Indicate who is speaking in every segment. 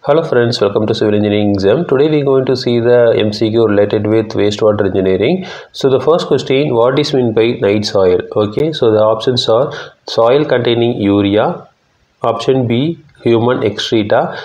Speaker 1: Hello friends, welcome to Civil Engineering exam. Today we are going to see the MCQ related with wastewater engineering. So the first question, what is meant by night soil? Okay, so the options are soil containing urea, option B human excreta,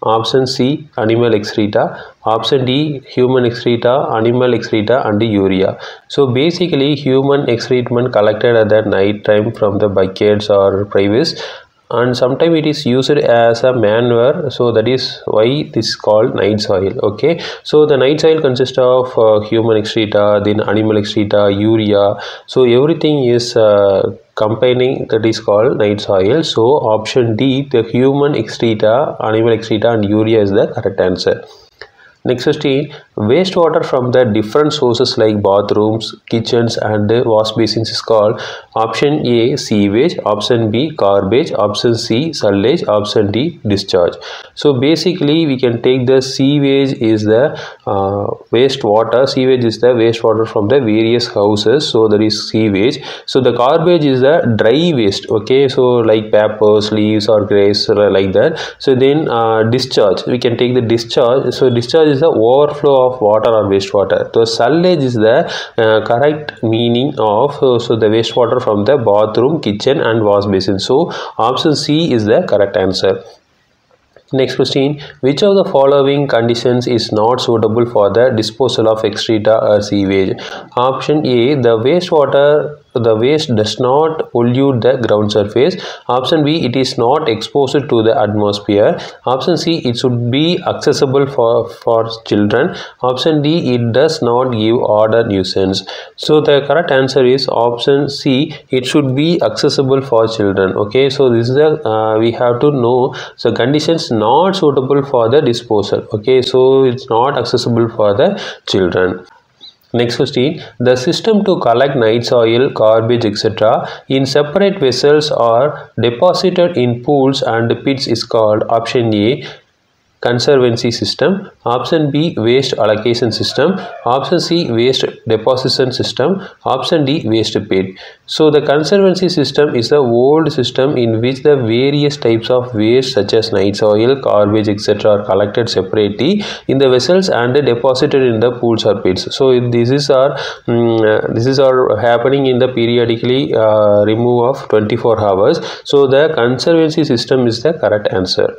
Speaker 1: option C animal excreta, option D human excreta, animal excreta and urea. So basically human excrement collected at the night time from the buckets or privates, and sometimes it is used as a manure, so that is why this is called night soil. Okay, so the night soil consists of human excreta, then animal excreta, urea, so everything is combining, that is called night soil. So option D, the human excreta, animal excreta and urea is the correct answer. Next question, wastewater from the different sources like bathrooms, kitchens and wash basins is called option A sewage, option B garbage, option C sewage, option D discharge. So basically we can take the sewage is the wastewater. Sewage is the wastewater from the various houses, so that is sewage. So the garbage is the dry waste. Okay, so like papers, leaves or grass like that. So then discharge, we can take the discharge. So discharge is the overflow of water or wastewater. So sewage is the correct meaning of so the wastewater from the bathroom, kitchen and wash basin. So option C is the correct answer. Next question, which of the following conditions is not suitable for the disposal of excreta or sewage? Option A, the waste does not pollute the ground surface. Option B, it is not exposed to the atmosphere. Option C, it should be accessible for children. Option D, it does not give odor nuisance. So the correct answer is option C, it should be accessible for children. Okay, so this is the we have to know, so conditions not suitable for the disposal. Okay, so it's not accessible for the children. Next question, the system to collect night soil, garbage, etc. in separate vessels or deposited in pools and pits is called option A conservancy system, option B waste allocation system, option C waste deposition system, option D waste pit. So the conservancy system is the old system in which the various types of waste such as night soil, garbage, etc. are collected separately in the vessels and deposited in the pools or pits. So this is our happening in the periodically remove of 24 hours. So the conservancy system is the correct answer.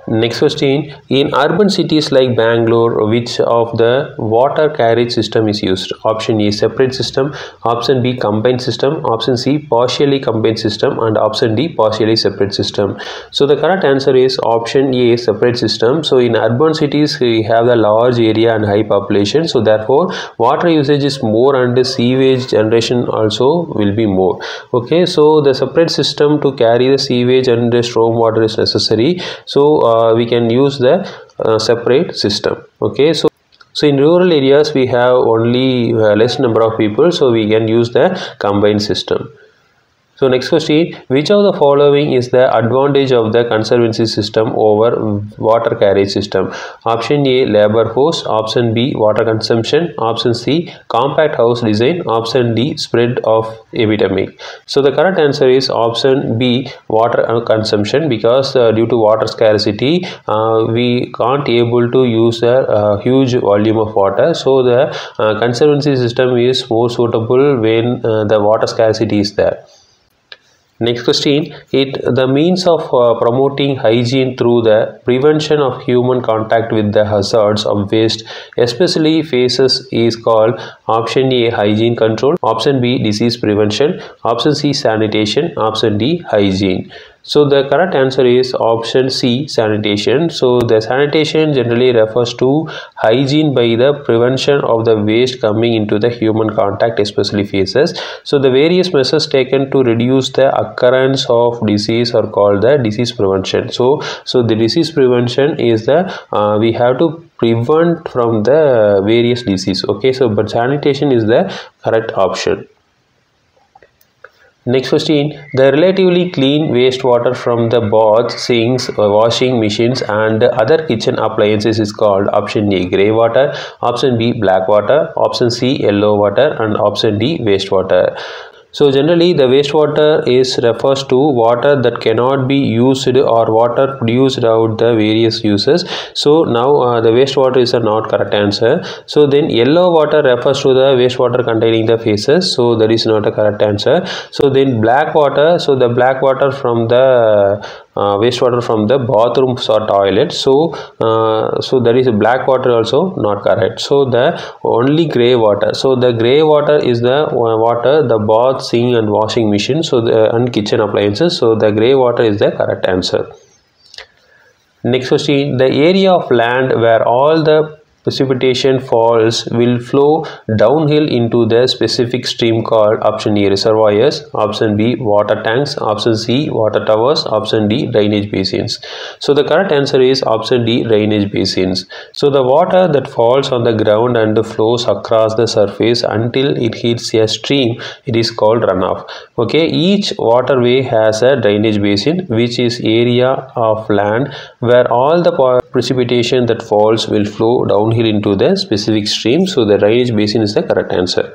Speaker 1: Next question, in urban cities like Bangalore, which of the water carriage system is used? Option A separate system, option B combined system, option C partially combined system and option D partially separate system. So the correct answer is option A separate system. So in urban cities we have the large area and high population, so therefore water usage is more and the sewage generation also will be more. Okay, so the separate system to carry the sewage and the storm water is necessary, so we can use the separate system. Okay, so in rural areas we have only less number of people, so we can use the combined system. So next question, which of the following is the advantage of the conservancy system over water carriage system? Option A labor force, option B water consumption, option C compact house design, option D spread of epidemic. So the correct answer is option B water consumption, because due to water scarcity we can't able to use a huge volume of water, so the conservancy system is more suitable when the water scarcity is there. Next question, the means of promoting hygiene through the prevention of human contact with the hazards of waste, especially faces, is called option A hygiene control, option B disease prevention, option C sanitation, option D hygiene. So the correct answer is option C sanitation. So the sanitation generally refers to hygiene by the prevention of the waste coming into the human contact, especially faces. So the various measures taken to reduce the occurrence of disease are called the disease prevention. So the disease prevention is the we have to prevent from the various disease. Okay, so but sanitation is the correct option. Next question, the relatively clean wastewater from the baths, sinks, washing machines and other kitchen appliances is called option A grey water, option B black water, option C yellow water and option D wastewater. So generally the wastewater is refers to water that cannot be used or water produced out the various uses. So now the wastewater is a not correct answer. So then yellow water refers to the wastewater containing the phases, so that is not a correct answer. So then black water, so the black water from the wastewater from the bathrooms or toilets, so that is black water also not correct. So the only gray water, so the gray water is the water the bath, sink and washing machine, so the and kitchen appliances, so the gray water is the correct answer. Next question, the area of land where all the precipitation falls will flow downhill into the specific stream called option A reservoirs, option B water tanks, option C water towers, option D drainage basins. So the correct answer is option D drainage basins. So the water that falls on the ground and flows across the surface until it hits a stream, it is called runoff. Okay, each waterway has a drainage basin which is area of land where all the precipitation that falls will flow downhill into the specific stream, so the drainage basin is the correct answer.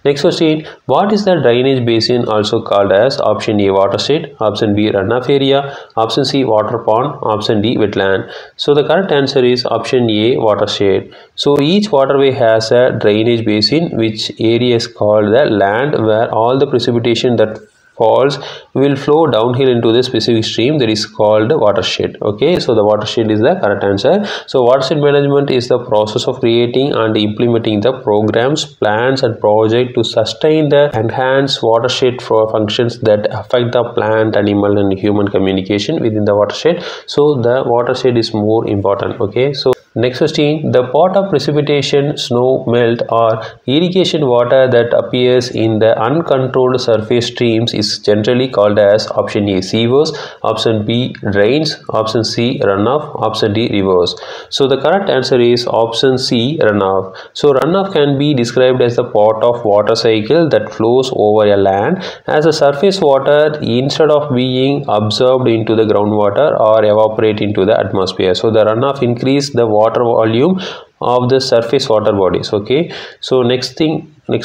Speaker 1: Next question, what is the drainage basin also called as? Option A watershed, option B runoff area, option C water pond, option D wetland. So the correct answer is option A watershed. So each waterway has a drainage basin which area is called the land where all the precipitation that falls will flow downhill into the specific stream, that is called watershed. Okay, so the watershed is the correct answer. So watershed management is the process of creating and implementing the programs, plans and projects to sustain the enhanced watershed for functions that affect the plant, animal and human communication within the watershed. So the watershed is more important. Okay, so next question, the pot of precipitation, snow, melt or irrigation water that appears in the uncontrolled surface streams is generally called as option A sewers, option B drains, option C runoff, option D rivers. So the correct answer is option C runoff. So runoff can be described as the pot of water cycle that flows over a land as a surface water instead of being absorbed into the groundwater or evaporate into the atmosphere. So the runoff increase the water volume of the surface water bodies. Okay, so next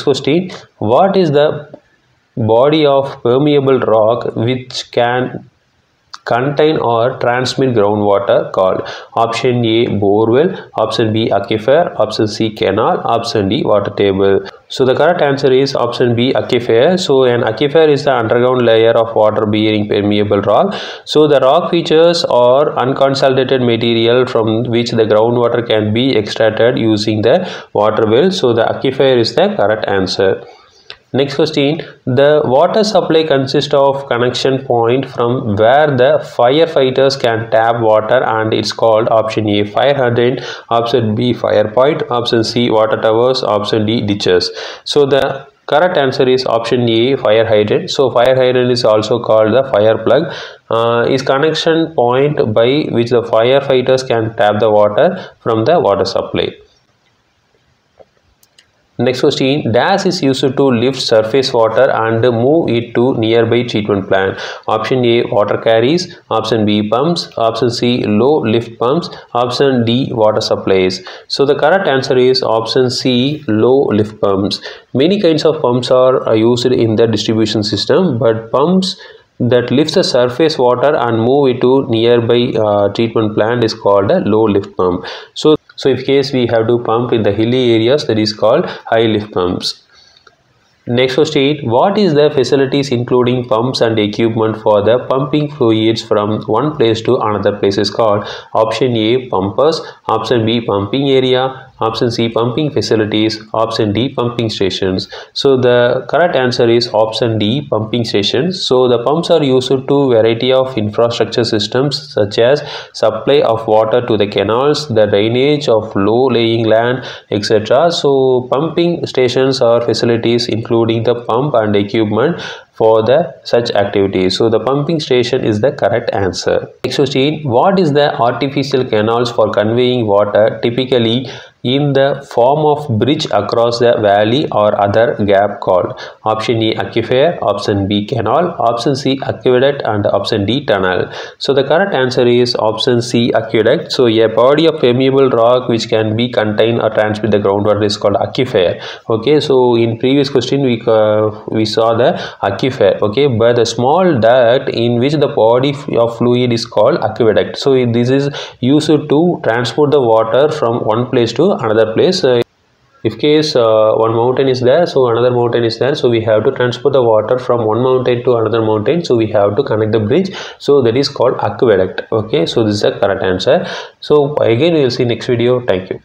Speaker 1: question, what is the body of permeable rock which can contain or transmit groundwater called? Option A borewell, option B aquifer, option C canal, option D water table. So the correct answer is option B aquifer. So an aquifer is the underground layer of water bearing permeable rock. So the rock features are unconsolidated material from which the groundwater can be extracted using the water well. So the aquifer is the correct answer. Next question, the water supply consists of connection point from where the firefighters can tap water and it's called option A fire hydrant, option B fire point, option C water towers, option D ditches. So the correct answer is option A fire hydrant. So fire hydrant is also called the fire plug, is connection point by which the firefighters can tap the water from the water supply. Next question, dash is used to lift surface water and move it to nearby treatment plant. Option A water carriers, option B pumps, option C low lift pumps, option D water supplies. So the correct answer is option C low lift pumps. Many kinds of pumps are used in the distribution system, but pumps that lifts the surface water and move it to nearby treatment plant is called a low lift pump. So if case we have to pump in the hilly areas, that is called high lift pumps. Next question, what is the facilities including pumps and equipment for the pumping fluids from one place to another place is called? Option A pumpers, option B pumping area, option C pumping facilities, option D pumping stations. So the correct answer is option D pumping stations. So the pumps are used to variety of infrastructure systems such as supply of water to the canals, the drainage of low lying land, etc. So pumping stations are facilities including the pump and equipment for the such activities. So the pumping station is the correct answer. Next question, what is the artificial canals for conveying water typically in the form of bridge across the valley or other gap called? Option A, aquifer, option B, canal, option C, aqueduct, and option D, tunnel. So the correct answer is option C, aqueduct. So a body of permeable rock which can be contain or transmit the groundwater is called aquifer. Okay, so in previous question we saw the aquifer. Okay, but the small duct in which the body of fluid is called aqueduct. So this is used to transport the water from one place to another place. If case one mountain is there, so another mountain is there, so we have to transport the water from one mountain to another mountain, so we have to connect the bridge, so that is called aqueduct. Okay, so this is the correct answer. So again we will see next video. Thank you.